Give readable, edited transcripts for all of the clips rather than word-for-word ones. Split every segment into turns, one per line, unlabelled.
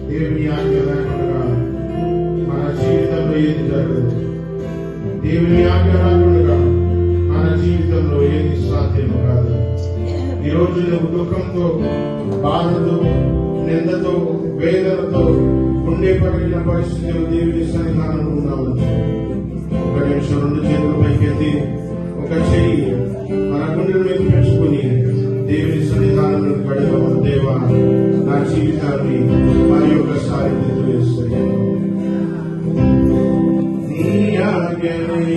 దేవుని ఆజ్ఞ లేకుండా మన జీవితంలో ఏది జరగదు. దేవుని ఆజ్ఞ లేకుండా మన జీవితంలో ఏది సాధ్యము కాదు. ఈ రోజు నువ్వు దుఃఖంతో, బాధతో, నిందతో, వేదనతో ఉండే పడిన పరిస్థితులు దేవుని సన్నిధానంలో ఉన్నాము. ఒక నిమిషం రెండు చేతుల పైకెత్తి ఒక చెయ్యి మన గుండెల మీద పెంచుకుని దేవుని సన్నిధానంలో గడవ. దేవా, నా జీవితాన్ని మరి ఒకసారి గుర్తు వేస్తాయి. నీ ఆజ్ఞనే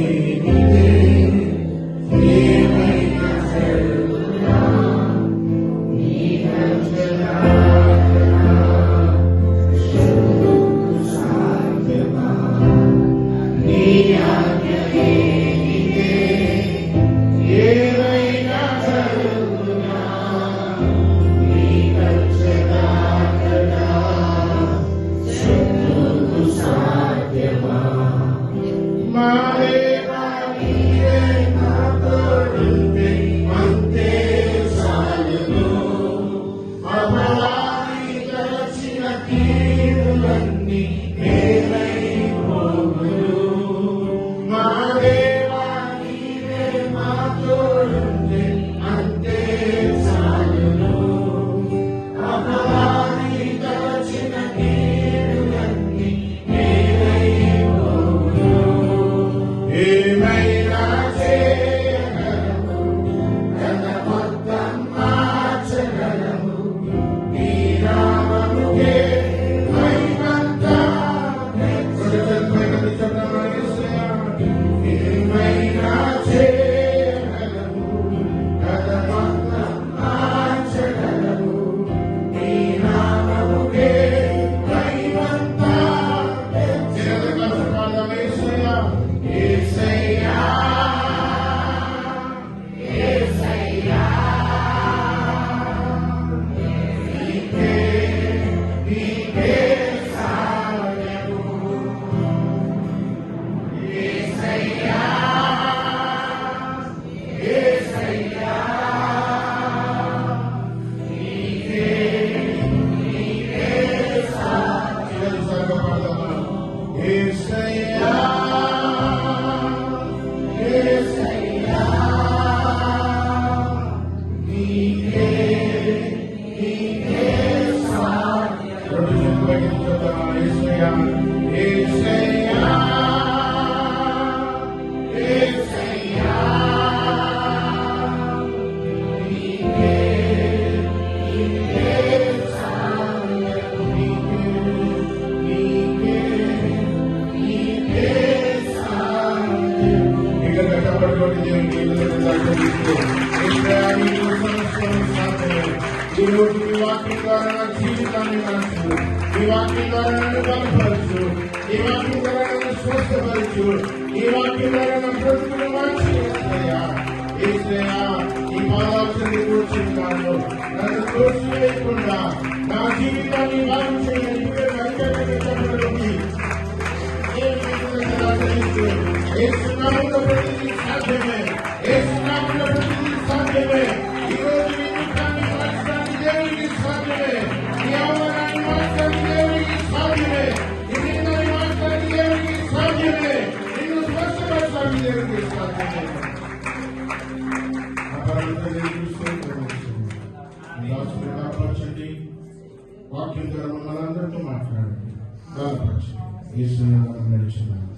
ఈ రోజు మీ వాక్యం ద్వారా నా జీవితాన్ని మార్చు, ఈ వాక్యం ద్వారా నన్ను బలపరచు, ఈ వాక్యం ద్వారా నన్ను స్వస్థపరచు, ఈ వాక్యం ద్వారా నా బ్రతుకును మార్చి యేసయ్యా, ఈ పాదాలను కూర్చున్నాను. నన్ను తోసివేయకుండా నా జీవితాన్ని బాగు చేయాలి. ఏసునామములో ప్రతిదీ సాధ్యమే, ఏసునామములో ప్రతిదీ సాధ్యమే. ఈ రోజు నీ దుఃఖాన్ని మార్చడానికి దేవునికి సాధ్యమే, నీ అవమానాన్ని మార్చడానికి దేవునికి సాధ్యమే, నీ నిందని మార్చడానికి దేవునికి సాధ్యమే, నిన్ను స్వస్థపరచడానికి దేవునికి సాధ్యమే. బలపరచండి, వాక్యం ద్వారా మనందరితో మాట్లాడండి, బలపరచండి. యేసు నామములో నడుచున్నాను.